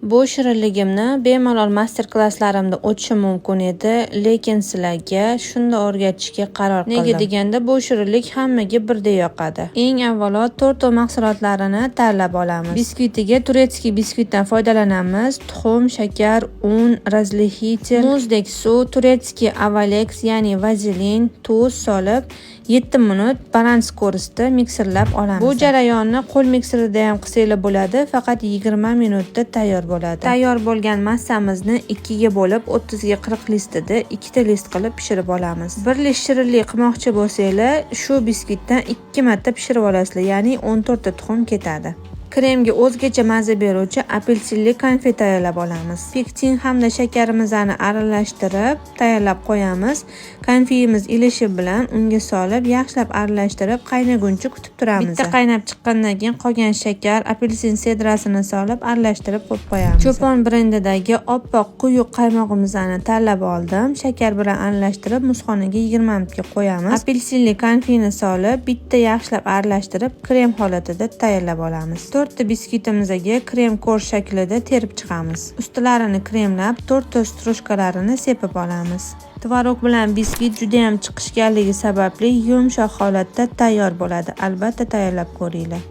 Bu shirinligimni bemalol master-klasslarimda o'tishim mumkin edi, lekin sizlarga shunda o'rgatishga qaror qildim. Nega deganda bu shirinlik hammaga birdek yoqadi. Eng avvalo torta mahsulotlarini tanlab olamiz. Biskvitiga turetskiy biskvitdan foydalanamiz. Tuxum, shakar, un, razlixitel, muzdek suv, turetskiy avalex, ya'ni vazelin, tuz solib 7 minut baland skorostda mikserlab olamiz. Bu jarayonni qo'l mikserida ham qilsanglar bo'ladi, faqat 20 minutda tayyor bo'ladi. Tayyor bo'lgan massamizni 2 ga bo'lib 30 ga 40 listida 2 ta list qilib pishirib olamiz. 1 list shirinlik qilmoqchi bo'lsanglar, shu biskvitdan 2 marta pishirib olasizlar, ya'ni 14 ta tuxum ketadi. Kremga o'zgacha mazza beruvchi apelsinli konfet tayyorlab olamiz. Pektin hamda shakarimizni aralashtirib tayyorlab qo'yamiz. Konfetimiz ilishi bilan unga solib, yaxshilab aralashtirib, qaynaguncha kutib turamiz. Bitta qaynab chiqqandan keyin qolgan shakar, apelsin sedrasini solib, aralashtirib qo'yib qo'yamiz. Cho'pon brendidagi oppoq quyuq qaymog'imizni tanlab oldim. Shakar bilan aralashtirib, muzxonaga 20 minutga qo'yamiz. Apelsinli konfetni solib, bitta yaxshilab aralashtirib, krem holatida tayyorlab olamiz. 4 ta biskvitimizga krem korj shaklida terib chiqamiz. Ustlarini kremlab, 4 ta stroshkalarini sepib olamiz. Tvorog bilan biskvit juda ham chiqishganligi sababli yumshoq holatda tayyor bo'ladi. Albatta tayyorlab ko'ringlar.